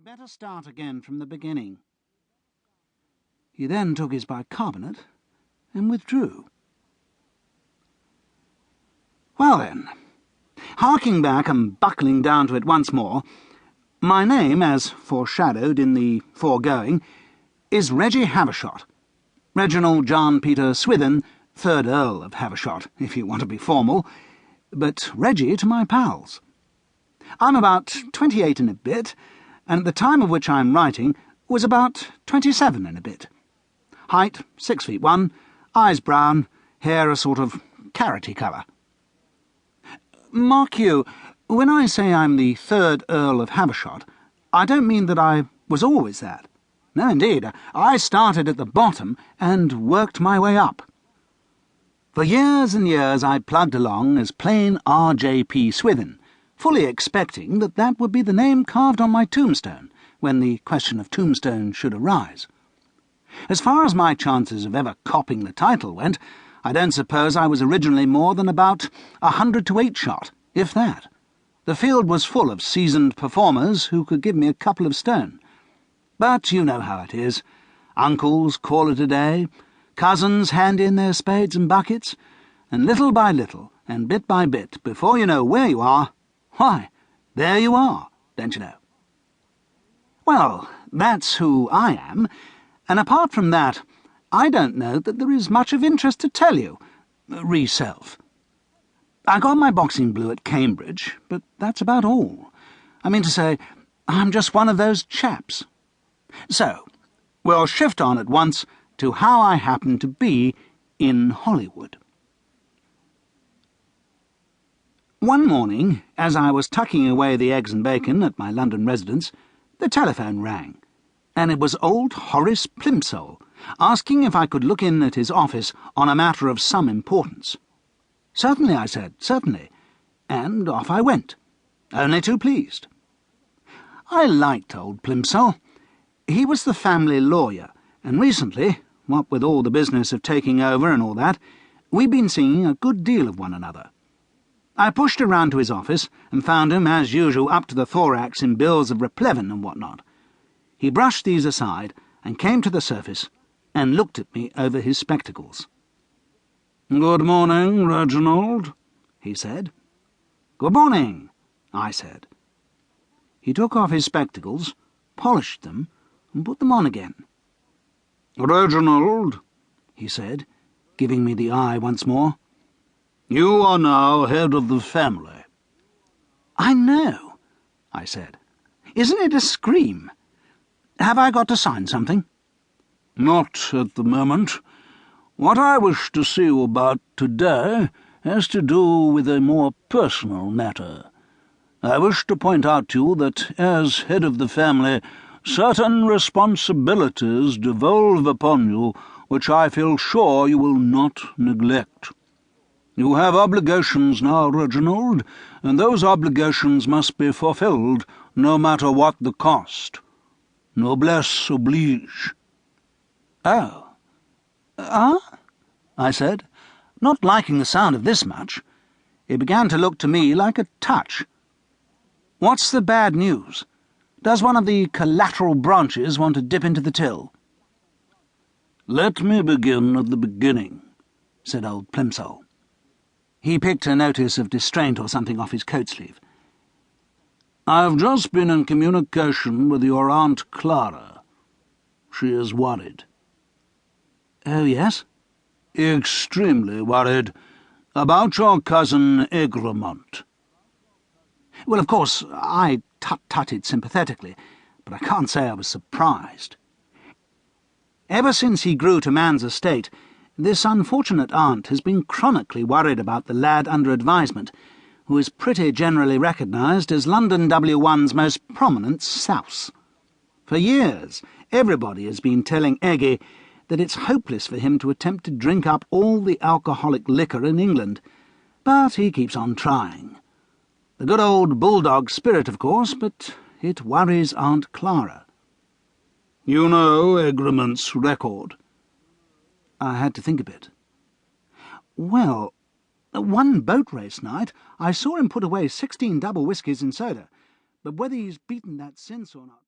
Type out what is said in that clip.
You'd better start again from the beginning. He then took his bicarbonate and withdrew. Well then, harking back and buckling down to it once more, my name, as foreshadowed in the foregoing, is Reggie Havershot, Reginald John Peter Swithin, 3rd Earl of Havershot, if you want to be formal, but Reggie to my pals. I'm about 28 and a bit, and at the time of which I'm writing was about 27 and a bit. Height 6 feet 1, eyes brown, hair a sort of carroty colour. Mark you, when I say I'm the 3rd Earl of Havershot, I don't mean that I was always that. No, indeed, I started at the bottom and worked my way up. For years and years I plugged along as plain R.J.P. Swithin, fully expecting that that would be the name carved on my tombstone when the question of tombstone should arise. As far as my chances of ever copping the title went, I don't suppose I was originally more than about 100 to 8 shot, if that. The field was full of seasoned performers who could give me a couple of stone. But you know how it is. Uncles call it a day, cousins hand in their spades and buckets, and little by little, and bit by bit, before you know where you are, why, there you are, don't you know? Well, that's who I am, and apart from that, I don't know that there is much of interest to tell you, re-self. I got my boxing blue at Cambridge, but that's about all. I mean to say, I'm just one of those chaps. So, we'll shift on at once to how I happen to be in Hollywood. One morning, as I was tucking away the eggs and bacon at my London residence, the telephone rang, and it was old Horace Plimsoll, asking if I could look in at his office on a matter of some importance. Certainly, I said, certainly, and off I went, only too pleased. I liked old Plimsoll. He was the family lawyer, and recently, what with all the business of taking over and all that, we'd been seeing a good deal of one another. I pushed around to his office and found him, as usual, up to the thorax in bills of replevin and what-not. He brushed these aside and came to the surface and looked at me over his spectacles. "Good morning, Reginald," he said. "Good morning," I said. He took off his spectacles, polished them, and put them on again. "Reginald," he said, giving me the eye once more, "you are now head of the family." "I know," I said. "Isn't it a scream? Have I got to sign something?" "Not at the moment. What I wish to see you about today has to do with a more personal matter. I wish to point out to you that, as head of the family, certain responsibilities devolve upon you which I feel sure you will not neglect. You have obligations now, Reginald, and those obligations must be fulfilled, no matter what the cost. Noblesse oblige." "Oh. I said, not liking the sound of this much. It began to look to me like a touch. "What's the bad news? Does one of the collateral branches want to dip into the till?" "Let me begin at the beginning," said old Plimsoll. He picked a notice of distraint or something off his coat sleeve. "I've just been in communication with your Aunt Clara. She is worried." "Oh, yes?" "Extremely worried. About your cousin Egremont." Well, of course, I tut-tutted sympathetically, but I can't say I was surprised. Ever since he grew to man's estate, this unfortunate aunt has been chronically worried about the lad under advisement, who is pretty generally recognised as London W1's most prominent souse. For years, everybody has been telling Eggy that it's hopeless for him to attempt to drink up all the alcoholic liquor in England, but he keeps on trying. The good old bulldog spirit, of course, but it worries Aunt Clara. "You know Egremont's record?" I had to think a bit. "Well, one boat race night I saw him put away 16 double whiskies and soda, but whether he's beaten that since or not..."